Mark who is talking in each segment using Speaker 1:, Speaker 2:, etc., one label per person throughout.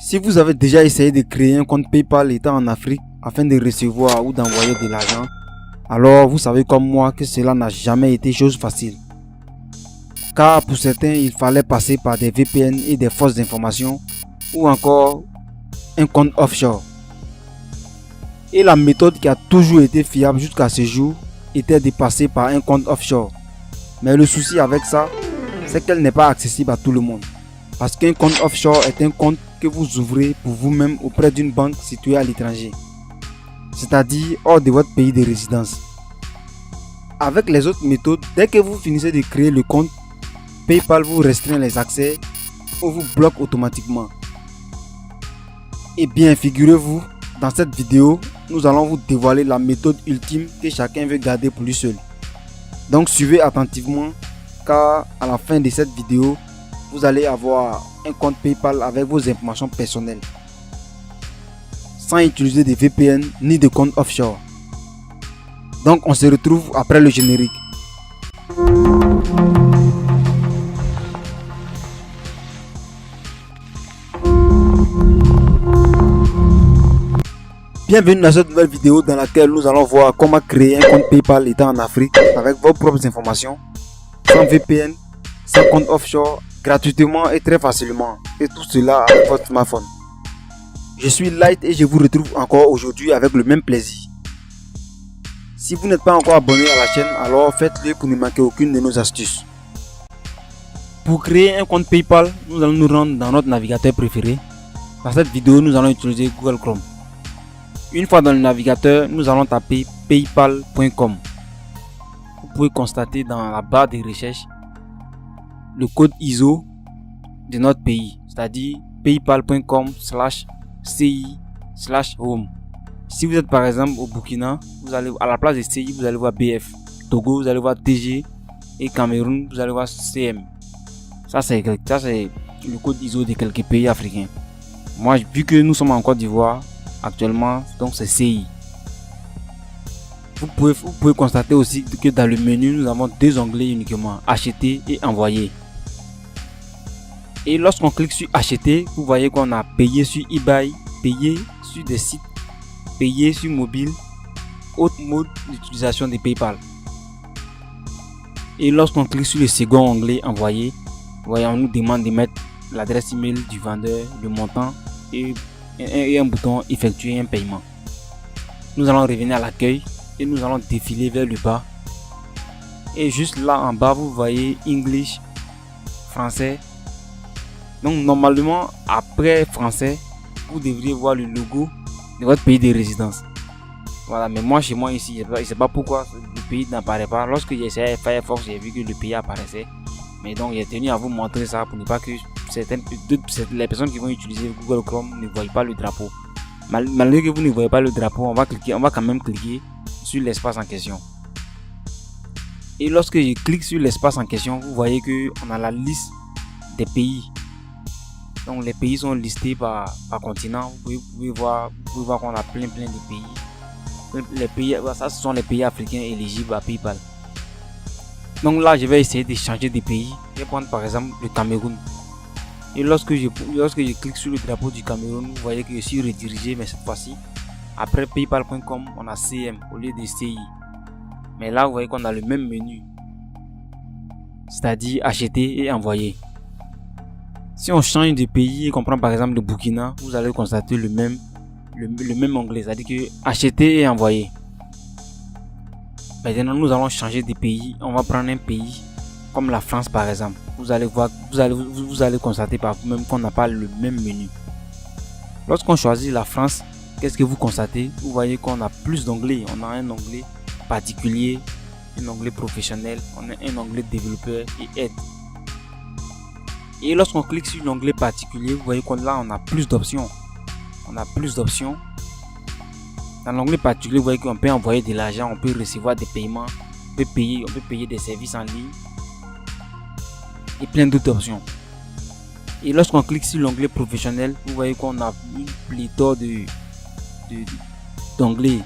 Speaker 1: Si vous avez déjà essayé de créer un compte PayPal étant en Afrique afin de recevoir ou d'envoyer de l'argent, alors vous savez comme moi que cela n'a jamais été chose facile. Car pour certains, il fallait passer par des VPN et des fausses informations ou encore un compte offshore. Et la méthode qui a toujours été fiable jusqu'à ce jour était de passer par un compte offshore. Mais le souci avec ça, c'est qu'elle n'est pas accessible à tout le monde. Parce qu'un compte offshore est un compte que vous ouvrez pour vous-même auprès d'une banque située à l'étranger, c'est-à-dire hors de votre pays de résidence. Avec les autres méthodes, dès que vous finissez de créer le compte, PayPal vous restreint les accès ou vous bloque automatiquement. Et bien, figurez-vous, dans cette vidéo, nous allons vous dévoiler la méthode ultime que chacun veut garder pour lui seul. Donc suivez attentivement, car à la fin de cette vidéo, vous allez avoir un compte PayPal avec vos informations personnelles, sans utiliser de VPN ni de compte offshore. Donc on se retrouve après le générique. Bienvenue dans cette nouvelle vidéo dans laquelle nous allons voir comment créer un compte PayPal étant en Afrique avec vos propres informations, sans VPN, sans compte offshore, gratuitement et très facilement, et tout cela avec votre smartphone. Je suis Light et je vous retrouve encore aujourd'hui avec le même plaisir. Si vous n'êtes pas encore abonné à la chaîne, alors faites-le pour ne manquer aucune de nos astuces. Pour créer un compte PayPal, nous allons nous rendre dans notre navigateur préféré. Dans cette vidéo, nous allons utiliser Google Chrome. Une fois dans le navigateur, nous allons taper paypal.com. Vous pouvez constater dans la barre de recherche le code ISO de notre pays, c'est-à-dire paypal.com/ci/home. Si vous êtes par exemple au Burkina, vous allez à la place de CI, vous allez voir BF. Togo, vous allez voir TG, et Cameroun, vous allez voir CM. Ça c'est le code ISO de quelques pays africains. Moi, vu que nous sommes en Côte d'Ivoire actuellement, donc c'est CI. Vous pouvez constater aussi que dans le menu, nous avons deux onglets uniquement, acheter et envoyer. Et lorsqu'on clique sur acheter, vous voyez qu'on a payé sur eBay, payé sur des sites, payé sur mobile, autre mode d'utilisation de PayPal. Et lorsqu'on clique sur le second onglet envoyer, voyez, on nous demande de mettre l'adresse email du vendeur, le montant et un bouton effectuer un paiement. Nous allons revenir à l'accueil et nous allons défiler vers le bas. Et juste là en bas, vous voyez English, français. Donc normalement, après français, vous devriez voir le logo de votre pays de résidence. Voilà, mais moi chez moi ici, je ne sais pas pourquoi le pays n'apparaît pas. Lorsque j'ai essayé Firefox, j'ai vu que le pays apparaissait. Mais donc j'ai tenu à vous montrer ça pour ne pas que les personnes qui vont utiliser Google Chrome ne voient pas le drapeau. Malgré que vous ne voyez pas le drapeau, on va quand même cliquer sur l'espace en question. Et lorsque je clique sur l'espace en question, vous voyez que on a la liste des pays. Donc les pays sont listés par continent. Vous pouvez voir qu'on a plein de pays. Les pays, ça ce sont les pays africains éligibles à PayPal. Donc là, je vais essayer de changer de pays. Je vais prendre par exemple le Cameroun. Et lorsque je clique sur le drapeau du Cameroun, vous voyez que je suis redirigé, mais cette fois-ci, après paypal.com, on a CM au lieu de CI. Mais là, vous voyez qu'on a le même menu, c'est-à-dire acheter et envoyer. Si on change de pays et qu'on prend par exemple le Burkina, vous allez constater le même onglet, c'est-à-dire que acheter et envoyer. Maintenant, nous allons changer de pays. On va prendre un pays comme la France par exemple. Vous allez constater par vous-même qu'on n'a pas le même menu. Lorsqu'on choisit la France, qu'est-ce que vous constatez? Vous voyez qu'on a plus d'onglets. On a un onglet particulier, un onglet professionnel, on a un onglet développeur et aide. Et lorsqu'on clique sur l'onglet particulier, vous voyez qu'on a plus d'options. On a plus d'options. Dans l'onglet particulier, vous voyez qu'on peut envoyer de l'argent, on peut recevoir des paiements, on peut payer des services en ligne et plein d'autres options. Et lorsqu'on clique sur l'onglet professionnel, vous voyez qu'on a une pléthore d'onglets.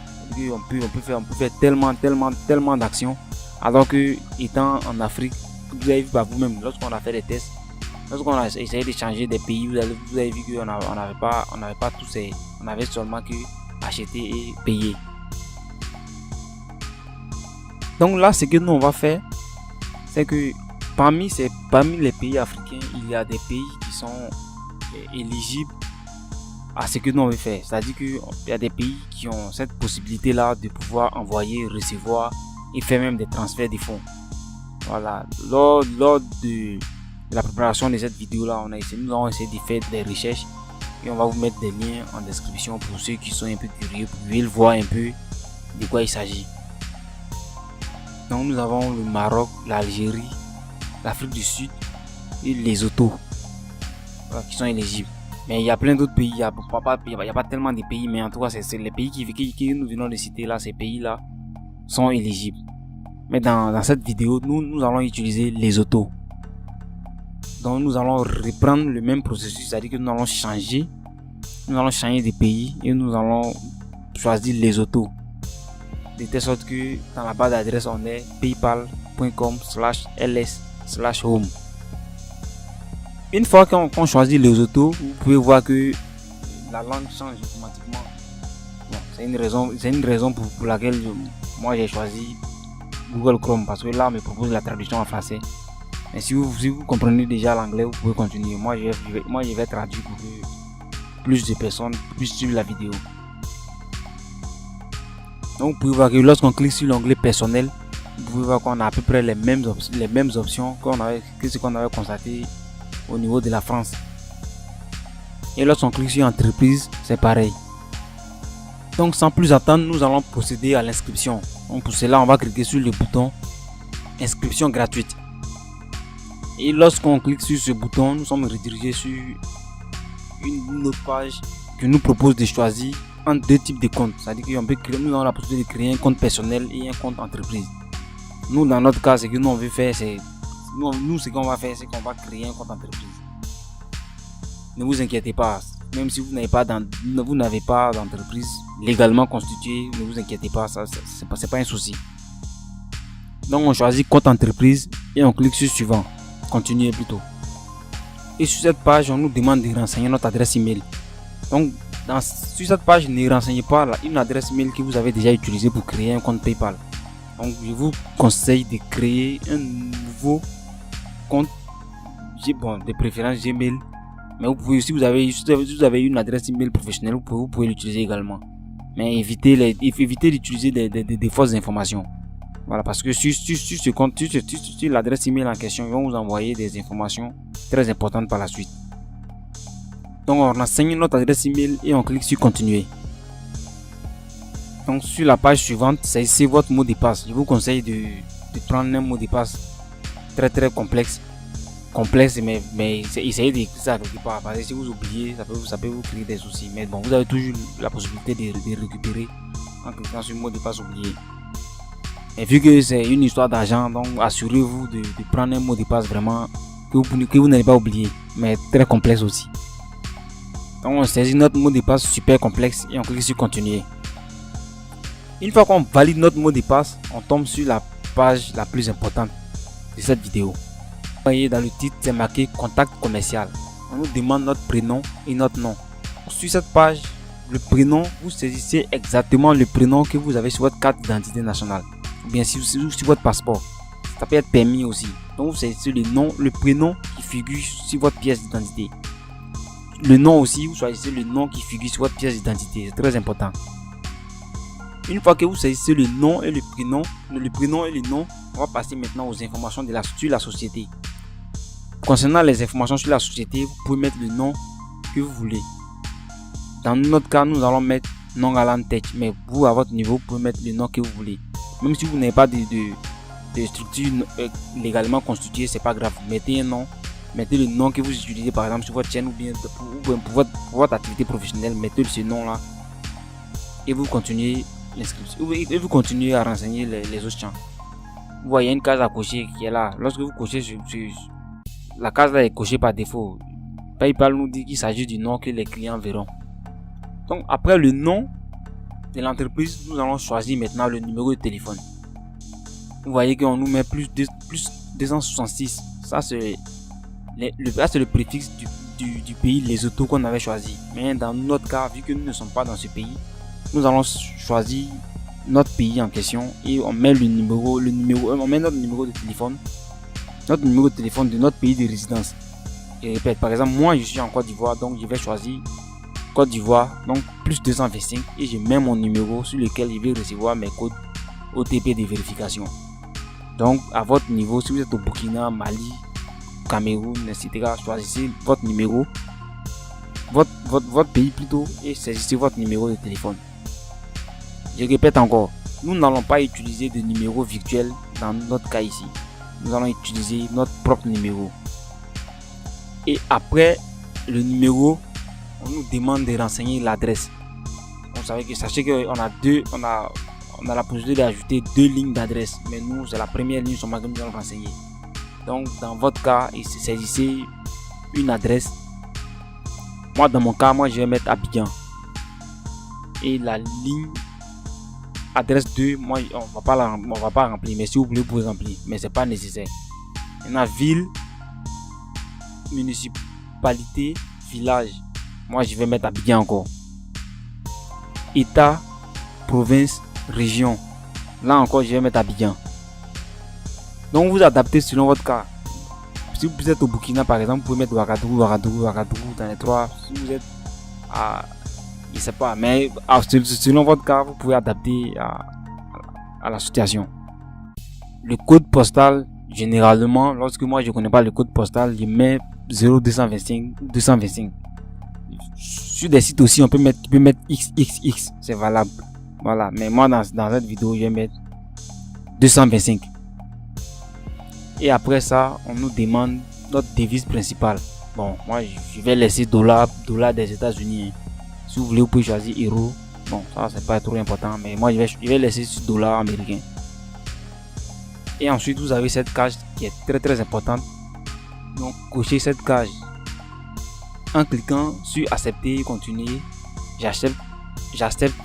Speaker 1: On peut faire tellement d'actions. Alors que étant en Afrique, vous avez vu par vous-même, lorsqu'on a fait des tests, Lorsqu'on a essayé de changer des pays, vous avez vu qu'on n'avait pas tous ces, on avait seulement que acheter et payer. Donc là, ce que nous on va faire, c'est que parmi les pays africains, il y a des pays qui sont éligibles à ce que nous on veut faire. C'est-à-dire qu'il y a des pays qui ont cette possibilité-là de pouvoir envoyer, recevoir et faire même des transferts de fonds. Voilà. Lors de la préparation de cette vidéo-là, nous avons essayé de faire des recherches et on va vous mettre des liens en description pour ceux qui sont un peu curieux, pour pouvoir voir un peu de quoi il s'agit. Donc nous avons le Maroc, l'Algérie, l'Afrique du Sud et les Lesotho, voilà, qui sont éligibles. Mais il y a plein d'autres pays, il n'y a pas tellement de pays, mais en tout cas c'est les pays qui nous venons de citer là, ces pays-là sont éligibles. Mais dans cette vidéo, nous allons utiliser les Lesotho. Donc nous allons reprendre le même processus, c'est-à-dire que nous allons changer de pays et nous allons choisir les Lesotho. De telle sorte que dans la barre d'adresse on est paypal.com/ls/home. Une fois qu'on choisit les Lesotho, vous pouvez voir que la langue change automatiquement. Bon, c'est une raison pour laquelle moi j'ai choisi Google Chrome, parce que là on me propose la traduction en français. Mais si vous comprenez déjà l'anglais, vous pouvez continuer. Moi je vais traduire pour que plus de personnes puissent suivre la vidéo. Donc vous pouvez voir que lorsqu'on clique sur l'onglet personnel, vous pouvez voir qu'on a à peu près les mêmes options que ce qu'on avait constaté au niveau de la France. Et lorsqu'on clique sur entreprise, c'est pareil. Donc sans plus attendre, nous allons procéder à l'inscription. Donc pour cela, on va cliquer sur le bouton inscription gratuite. Et lorsqu'on clique sur ce bouton, nous sommes redirigés sur une autre page qui nous propose de choisir entre deux types de comptes. C'est-à-dire que nous avons la possibilité de créer un compte personnel et un compte entreprise. Nous, dans notre cas, ce que nous on veut faire, c'est ce qu'on va faire, c'est qu'on va créer un compte entreprise. Ne vous inquiétez pas, même si vous n'avez pas d'entreprise légalement constituée, ne vous inquiétez pas, ça c'est pas un souci. Donc on choisit compte entreprise et on clique sur suivant, continuer plutôt. Et sur cette page, on nous demande de renseigner notre adresse email. Donc sur cette page, ne renseignez pas une adresse email que vous avez déjà utilisée pour créer un compte PayPal. Donc je vous conseille de créer un nouveau compte, de préférence Gmail. Mais vous pouvez, si vous avez une adresse email professionnelle, vous pouvez l'utiliser également. Mais évitez d'utiliser des fausses informations. Voilà, parce que sur ce compte, sur l'adresse email en question, ils vont vous envoyer des informations très importantes par la suite. Donc on renseigne notre adresse email et on clique sur continuer. Donc sur la page suivante, c'est votre mot de passe. Je vous conseille de prendre un mot de passe très complexe, mais essayez d'écrire ça quelque part, parce que si vous oubliez, ça peut vous créer des soucis. Mais bon, vous avez toujours la possibilité de récupérer en cliquant sur le mot de passe oublié. Et vu que c'est une histoire d'argent, donc assurez-vous de prendre un mot de passe vraiment que vous n'allez pas oublier, mais très complexe aussi. Donc on saisit notre mot de passe super complexe et on clique sur continuer. Une fois qu'on valide notre mot de passe, on tombe sur la page la plus importante de cette vidéo. Vous voyez dans le titre, c'est marqué contact commercial. On nous demande notre prénom et notre nom. Sur cette page, le prénom, vous saisissez exactement le prénom que vous avez sur votre carte d'identité nationale. Ou bien sur votre passeport. Ça peut être permis aussi. Donc vous saisissez le nom, le prénom qui figure sur votre pièce d'identité. Le nom aussi, vous choisissez le nom qui figure sur votre pièce d'identité. C'est très important. Une fois que vous saisissez le nom et le prénom et le nom, on va passer maintenant aux informations sur la société. Concernant les informations sur la société, vous pouvez mettre le nom que vous voulez. Dans notre cas, nous allons mettre nom Alan Tech, mais vous, à votre niveau, vous pouvez mettre le nom que vous voulez. Même si vous n'avez pas de structure légalement constituée, c'est pas grave. Mettez un nom, mettez le nom que vous utilisez par exemple sur votre chaîne ou bien pour votre activité professionnelle, mettez ce nom-là et vous continuez l'inscription et vous continuez à renseigner les autres champs. Vous voyez une case à cocher qui est là. Lorsque vous cochez la case là est cochée par défaut. PayPal nous dit qu'il s'agit du nom que les clients verront. Donc après le nom de l'entreprise, nous allons choisir maintenant le numéro de téléphone. Vous voyez qu'on nous met plus 266. Ça c'est Là, c'est le préfixe du pays Lesotho qu'on avait choisi. Mais dans notre cas, vu que nous ne sommes pas dans ce pays, nous allons choisir notre pays en question et on met on met notre numéro de téléphone de notre pays de résidence. Et répète, par exemple, moi je suis en Côte d'Ivoire, donc je vais choisir Côte d'Ivoire, donc plus 225 et je mets mon numéro sur lequel je vais recevoir mes codes OTP de vérification. Donc à votre niveau, si vous êtes au Burkina, Mali, Cameroun, etc., choisissez votre numéro, votre pays plutôt, et saisissez votre numéro de téléphone. Je répète encore, nous n'allons pas utiliser de numéro virtuel dans notre cas ici. Nous allons utiliser notre propre numéro. Et après le numéro, on nous demande de renseigner l'adresse. Sachez qu'on a la possibilité d'ajouter 2 lignes d'adresse, mais nous c'est la première ligne sur laquelle nous allons renseigner. Donc dans votre cas, il saisissez une adresse. Moi dans mon cas, je vais mettre Abidjan. Et la ligne adresse 2, on va pas remplir, mais si vous voulez, vous pouvez remplir, mais c'est pas nécessaire. Maintenant, ville, municipalité, village, moi je vais mettre Abidjan encore. État, province, région, là encore je vais mettre Abidjan. Donc vous adaptez selon votre cas. Si vous êtes au Burkina par exemple, vous pouvez mettre Ouagadougou dans les 3. Si vous êtes à, je sais pas, mais selon votre cas, vous pouvez adapter à la situation. Le code postal, généralement, lorsque moi je connais pas le code postal, je mets 0225. Sur des sites aussi, tu peux mettre XXX, c'est valable. Voilà, mais moi dans cette vidéo, je vais mettre 225. Et après ça, on nous demande notre devise principale. Bon, moi je vais laisser dollar des États-Unis. Si vous voulez, vous pouvez choisir euro. Bon, ça c'est pas trop important, mais moi je vais laisser sur dollar américain. Et ensuite, vous avez cette case qui est très très importante. Donc, cochez cette case. En cliquant sur accepter et continuer, j'accepte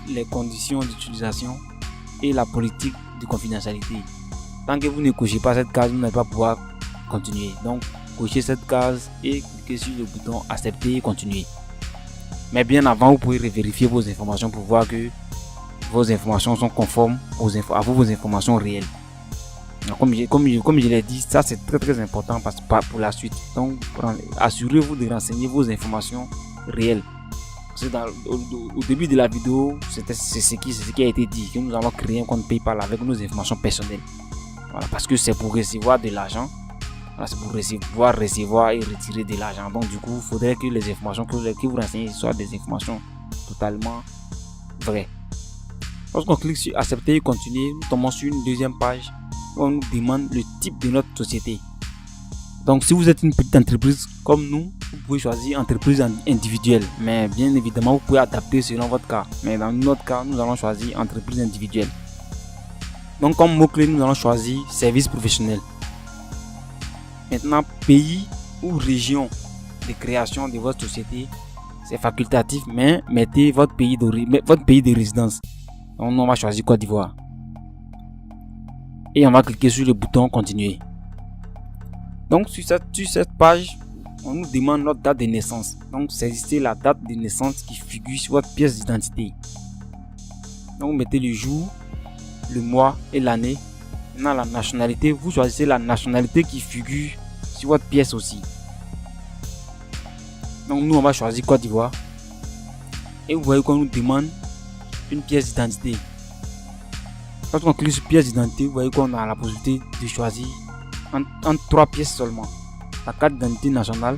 Speaker 1: les conditions d'utilisation et la politique de confidentialité. Tant que vous ne cochez pas cette case, vous n'allez pas pouvoir continuer. Donc, cochez cette case et cliquez sur le bouton accepter et continuer. Mais bien avant, vous pouvez vérifier vos informations pour voir que vos informations sont conformes à vos informations réelles. Comme je l'ai dit, ça c'est très très important pour la suite. Donc, assurez-vous de renseigner vos informations réelles. Au début de la vidéo, c'est ce qui a été dit, que nous allons créer un compte PayPal avec nos informations personnelles. Voilà, parce que c'est pour recevoir de l'argent. Voilà, c'est pour recevoir et retirer de l'argent. Donc du coup, il faudrait que les informations que vous renseignez soient des informations totalement vraies. Lorsqu'on clique sur accepter et continuer, nous tombons sur une deuxième page où on nous demande le type de notre société. Donc si vous êtes une petite entreprise comme nous, vous pouvez choisir entreprise individuelle. Mais bien évidemment, vous pouvez adapter selon votre cas. Mais dans notre cas, nous allons choisir entreprise individuelle. Donc comme mot-clé, nous allons choisir service professionnel. Maintenant, pays ou région de création de votre société, c'est facultatif, mais mettez votre pays de résidence. Donc on va choisir Côte d'Ivoire. Et on va cliquer sur le bouton continuer. Donc sur cette page, on nous demande notre date de naissance. Donc saisissez la date de naissance qui figure sur votre pièce d'identité. Donc vous mettez le jour, le mois et l'année. Maintenant la nationalité, vous choisissez la nationalité qui figure sur votre pièce aussi. Donc nous on va choisir Côte d'Ivoire. Et vous voyez qu'on nous demande une pièce d'identité. Quand on clique sur pièce d'identité, vous voyez qu'on a la possibilité de choisir entre 3 pièces seulement. La carte d'identité nationale,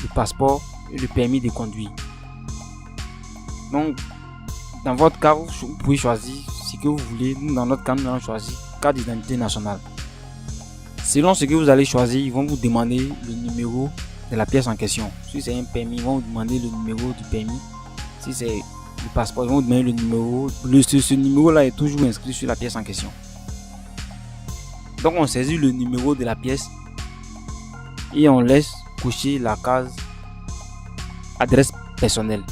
Speaker 1: le passeport et le permis de conduire. Donc dans votre cas, vous pouvez choisir ce que vous voulez. Nous dans notre cas, nous allons choisir carte d'identité nationale. Selon ce que vous allez choisir, ils vont vous demander le numéro de la pièce en question. Si c'est un permis, ils vont vous demander le numéro du permis. Si c'est le passeport, ils vont vous demander le numéro. Ce numéro-là est toujours inscrit sur la pièce en question. Donc on saisit le numéro de la pièce et on laisse cocher la case adresse personnelle.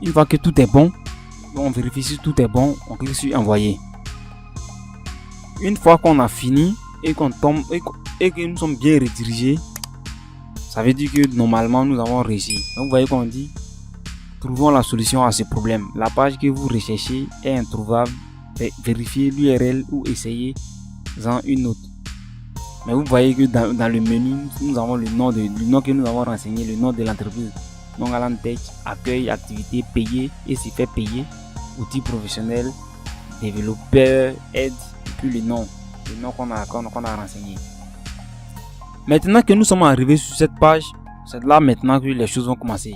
Speaker 1: Une fois que tout est bon, on vérifie si tout est bon, on clique sur envoyer. Une fois qu'on a fini et qu'on tombe et que nous sommes bien redirigés, Ça veut dire que normalement nous avons réussi. Donc vous voyez qu'on dit trouvons la solution à ce problème. La page que vous recherchez est introuvable. Vérifiez l'URL ou essayez-en une autre. Mais vous voyez que dans le menu, nous avons le nom que nous avons renseigné, le nom de l'entreprise. Donc Alan Tech, accueil, activité, payer et s'y fait payer, outils professionnels, développeur, aide, et puis le nom qu'on a renseigné. Maintenant que nous sommes arrivés sur cette page, c'est là maintenant que les choses vont commencer.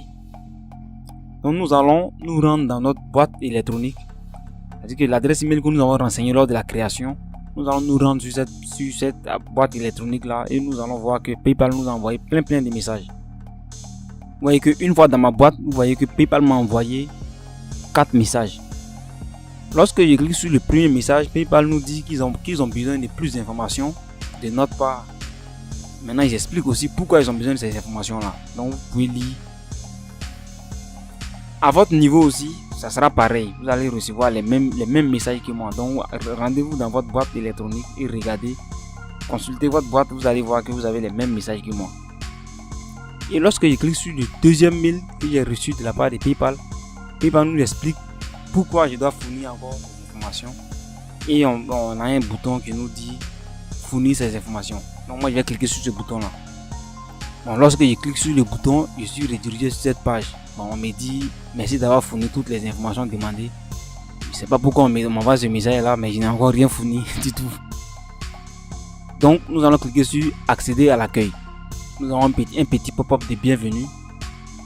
Speaker 1: Donc nous allons nous rendre dans notre boîte électronique, c'est-à-dire que l'adresse email que nous avons renseignée lors de la création, nous allons nous rendre sur cette boîte électronique là et nous allons voir que PayPal nous a envoyé plein de messages. Vous voyez que une fois dans ma boîte, vous voyez que PayPal m'a envoyé 4 messages. Lorsque je clique sur le premier message, PayPal nous dit qu'ils ont besoin de plus d'informations de notre part. Maintenant, ils expliquent aussi pourquoi ils ont besoin de ces informations là. Donc, vous pouvez lire. À votre niveau aussi, ça sera pareil. Vous allez recevoir les mêmes messages que moi. Donc, rendez-vous dans votre boîte électronique et regardez. Consultez votre boîte, vous allez voir que vous avez les mêmes messages que moi. Et lorsque je clique sur le deuxième mail que j'ai reçu de la part de PayPal, PayPal nous explique pourquoi je dois fournir encore des informations. Et on a un bouton qui nous dit fournir ces informations. Donc moi je vais cliquer sur ce bouton là. Bon, lorsque je clique sur le bouton, je suis redirigé sur cette page. Bon, on me dit merci d'avoir fourni toutes les informations demandées. Je ne sais pas pourquoi on m'envoie ce message là, mais je n'ai encore rien fourni du tout. Donc nous allons cliquer sur accéder à l'accueil. Nous avons un petit pop-up de bienvenue.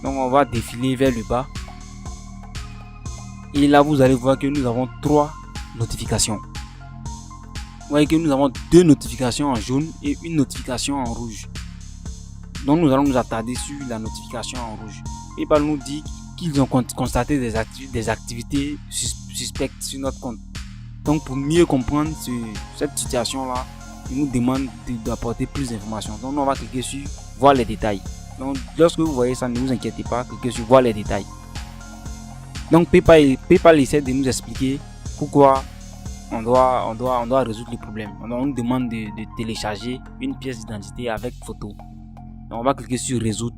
Speaker 1: Donc on va défiler vers le bas. Et là vous allez voir que nous avons 3 notifications. Vous voyez que nous avons 2 notifications en jaune et une notification en rouge. Donc nous allons nous attarder sur la notification en rouge. PayPal nous dit qu'ils ont constaté des activités suspectes sur notre compte. Donc pour mieux comprendre cette situation là, il nous demande d'apporter plus d'informations. Donc on va cliquer sur voir les détails. Donc lorsque vous voyez ça, ne vous inquiétez pas, cliquez sur voir les détails. Donc PayPal essaie de nous expliquer pourquoi on doit résoudre le problème. On nous demande de télécharger une pièce d'identité avec photo. Donc on va cliquer sur résoudre.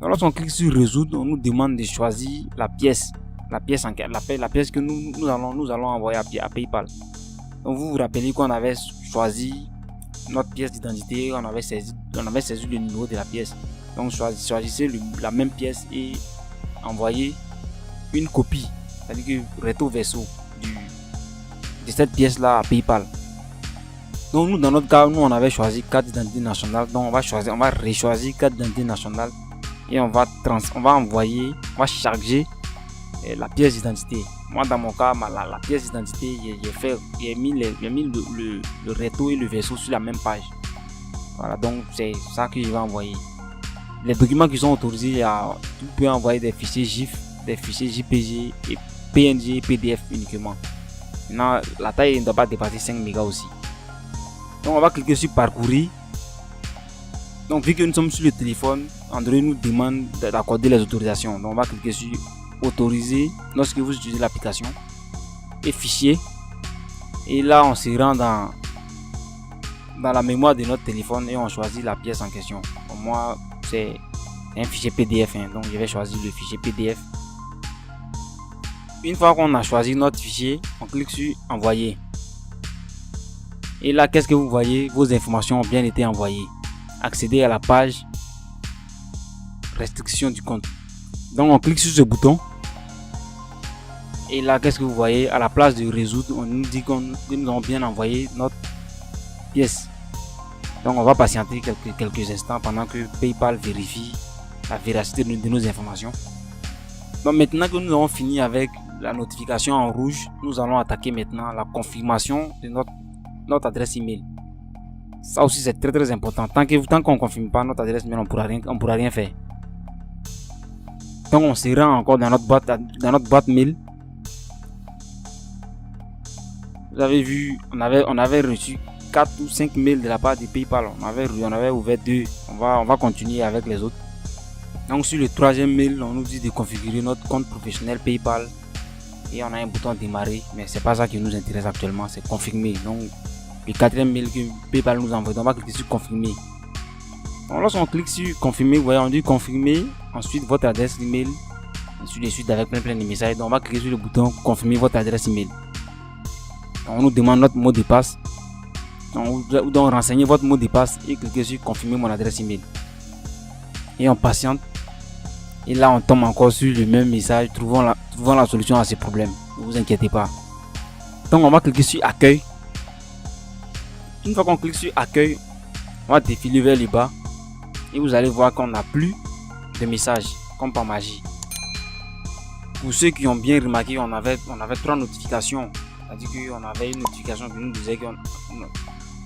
Speaker 1: Donc lorsqu'on clique sur résoudre, on nous demande de choisir la pièce que nous allons envoyer à PayPal. Donc vous vous rappelez qu'on avait choisi notre pièce d'identité, on avait saisi le numéro de la pièce. Donc choisissez la même pièce et envoyez une copie, c'est-à-dire que recto verso de cette pièce là à PayPal. Donc nous dans notre cas, nous on avait choisi carte d'identité nationale. Donc on va rechoisir carte d'identité nationale et on va charger la pièce d'identité. Moi dans mon cas, la pièce d'identité, j'ai mis le recto et le verso sur la même page. Voilà, donc c'est ça que je vais envoyer. Les documents qui sont autorisés, vous pouvez envoyer des fichiers GIF, des fichiers JPG et PNG et PDF uniquement. Maintenant, la taille ne doit pas dépasser 5 mégas aussi. Donc on va cliquer sur parcourir. Donc vu que nous sommes sur le téléphone, Android nous demande d'accorder les autorisations. Donc on va cliquer sur autoriser lorsque vous utilisez l'application et fichier. Et là on se rend dans la mémoire de notre téléphone et on choisit la pièce en question. Pour moi c'est un fichier PDF, donc je vais choisir le fichier PDF. Une fois qu'on a choisi notre fichier, on clique sur envoyer. Et là, qu'est-ce que vous voyez? Vos informations ont bien été envoyées. Accéder à la page restriction du compte. Donc on clique sur ce bouton. Et là, qu'est-ce que vous voyez? À la place de résoudre, on nous dit que nous avons bien envoyé notre pièce. Donc on va patienter quelques instants pendant que PayPal vérifie la véracité de nos informations. Donc maintenant que nous avons fini avec la notification en rouge, nous allons attaquer maintenant la confirmation de notre adresse email. Ça aussi c'est très important. Tant qu'on ne confirme pas notre adresse email, on pourra rien faire. Donc on se rend encore dans notre boîte mail. Vous avez vu, on avait reçu 4 ou 5 mails de la part de PayPal. On avait ouvert 2. On va continuer avec les autres. Donc sur le 3e mail, on nous dit de configurer notre compte professionnel PayPal. Et on a un bouton démarrer, mais c'est pas ça qui nous intéresse actuellement, c'est confirmer. Donc le 4e mail que PayPal nous envoie, on va cliquer sur confirmer. Donc, lorsqu'on clique sur confirmer, vous voyez, on dit confirmer, ensuite votre adresse email, ainsi de suite avec plein de messages. Donc on va cliquer sur le bouton confirmer votre adresse email. Donc, on nous demande notre mot de passe. Donc renseignez votre mot de passe et cliquez sur confirmer mon adresse email. Et on patiente. Et là on tombe encore sur le même message, trouvons la solution à ce problème. Ne vous inquiétez pas. Donc on va cliquer sur accueil. Une fois qu'on clique sur accueil, on va défiler vers le bas. Et vous allez voir qu'on n'a plus de messages comme par magie. Pour ceux qui ont bien remarqué, on avait 3 notifications. C'est-à-dire qu'on avait une notification qui nous disait que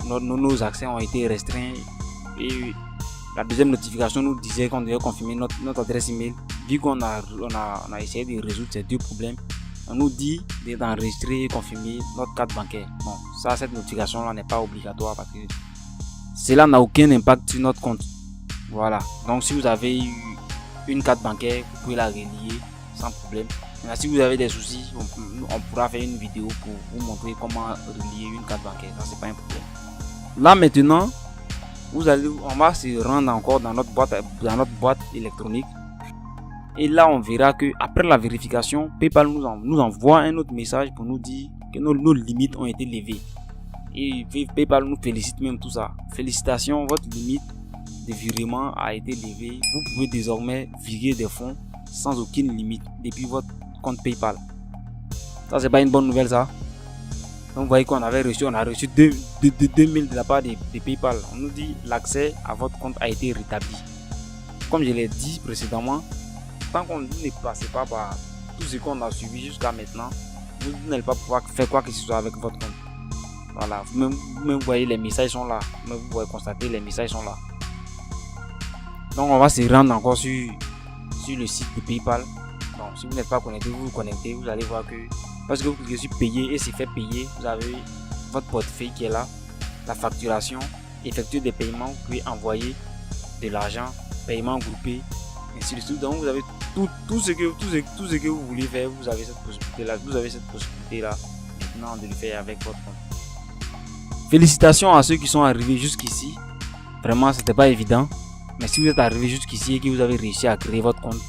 Speaker 1: nos accès ont été restreints. Et la deuxième notification nous disait qu'on devait confirmer notre adresse email. Vu qu'on a essayé de résoudre ces 2 problèmes, on nous dit d'enregistrer et confirmer notre carte bancaire. Bon, ça, cette notification-là n'est pas obligatoire parce que cela n'a aucun impact sur notre compte. Voilà. Donc, si vous avez une carte bancaire, vous pouvez la relier sans problème. Maintenant, si vous avez des soucis, on pourra faire une vidéo pour vous montrer comment relier une carte bancaire. Ça, c'est pas un problème. Là, maintenant, on va se rendre encore dans notre boîte électronique. Et là, on verra que après la vérification, PayPal nous envoie un autre message pour nous dire que nos limites ont été levées. Et PayPal nous félicite même tout ça. Félicitations, votre limite de virement a été levée. Vous pouvez désormais virer des fonds sans aucune limite depuis votre compte PayPal. Ça, c'est pas une bonne nouvelle, ça. Donc, vous voyez qu'on a reçu 2000 de la part de PayPal. On nous dit l'accès à votre compte a été rétabli. Comme je l'ai dit précédemment, tant qu'on ne passe pas par tout ce qu'on a suivi jusqu'à maintenant, vous n'allez pas pouvoir faire quoi que ce soit avec votre compte. Voilà, vous voyez les messages sont là. Vous pouvez constater les messages sont là. Donc on va se rendre encore sur le site de PayPal. Donc si vous n'êtes pas connecté, vous vous connectez, vous allez voir que parce que vous cliquez sur payer et c'est fait payer, vous avez votre portefeuille qui est là, la facturation, effectuer des paiements, vous pouvez envoyer de l'argent, paiement groupé, ainsi de suite. Donc vous avez tout ce que vous voulez faire, vous avez cette possibilité là maintenant de le faire avec votre compte. Félicitations à ceux qui sont arrivés jusqu'ici. Vraiment, c'était pas évident. Mais si vous êtes arrivé jusqu'ici et que vous avez réussi à créer votre compte,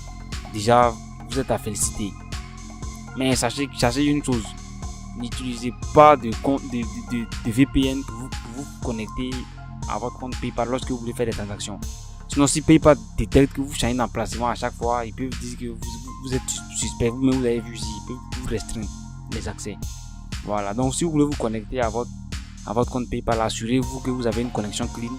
Speaker 1: déjà vous êtes à féliciter. Mais sachez une chose, n'utilisez pas de VPN pour vous connecter à votre compte PayPal lorsque vous voulez faire des transactions. Sinon, si PayPal détecte que vous changez d'emplacement à chaque fois, ils peuvent dire que vous êtes suspect, vous-même vous avez vu ici, ils peuvent vous restreindre les accès. Voilà, donc si vous voulez vous connecter à votre compte PayPal, assurez-vous que vous avez une connexion clean.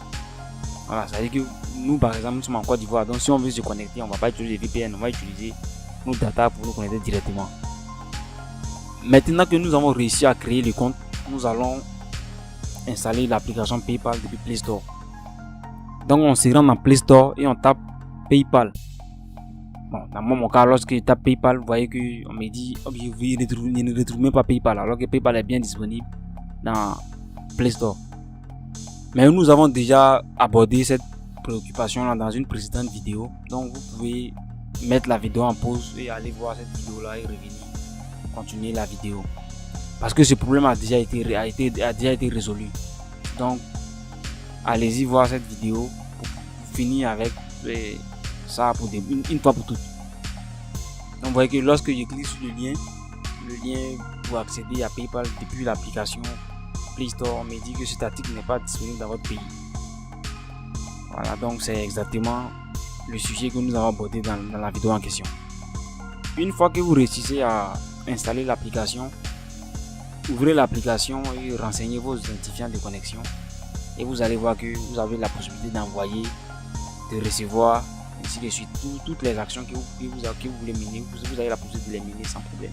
Speaker 1: Voilà, ça veut dire que nous, par exemple, nous sommes en Côte d'Ivoire, donc si on veut se connecter, on ne va pas utiliser VPN, on va utiliser nos data pour nous connecter directement. Maintenant que nous avons réussi à créer le compte, nous allons installer l'application PayPal depuis Play Store. Donc on se rend dans Play Store et on tape PayPal. Bon, dans mon cas, lorsque je tape PayPal, vous voyez qu'on me dit oh, vous ne retrouvez même pas PayPal, alors que PayPal est bien disponible dans Play Store. Mais nous avons déjà abordé cette préoccupation là dans une précédente vidéo. Donc vous pouvez mettre la vidéo en pause et aller voir cette vidéo là et revenir continuer la vidéo. Parce que ce problème a déjà été résolu. Donc allez-y voir cette vidéo pour finir avec ça pour une fois pour toutes. Donc vous voyez que lorsque je clique sur le lien pour accéder à PayPal depuis l'application Play Store, on me dit que cet article n'est pas disponible dans votre pays. Voilà, donc c'est exactement le sujet que nous avons abordé dans la vidéo en question. Une fois que vous réussissez à installer l'application, ouvrez l'application et renseignez vos identifiants de connexion et vous allez voir que vous avez la possibilité d'envoyer, de recevoir, ainsi de suite. Toutes les actions que vous voulez mener, vous avez la possibilité de les mener sans problème.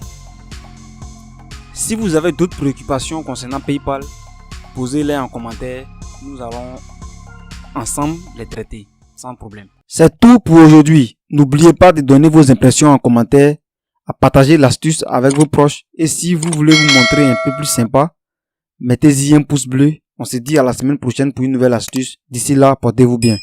Speaker 1: Si vous avez d'autres préoccupations concernant PayPal, posez-les en commentaire. Nous allons ensemble les traiter sans problème. C'est tout pour aujourd'hui. N'oubliez pas de donner vos impressions en commentaire, à partager l'astuce avec vos proches. Et si vous voulez vous montrer un peu plus sympa, mettez-y un pouce bleu. On se dit à la semaine prochaine pour une nouvelle astuce. D'ici là, portez-vous bien.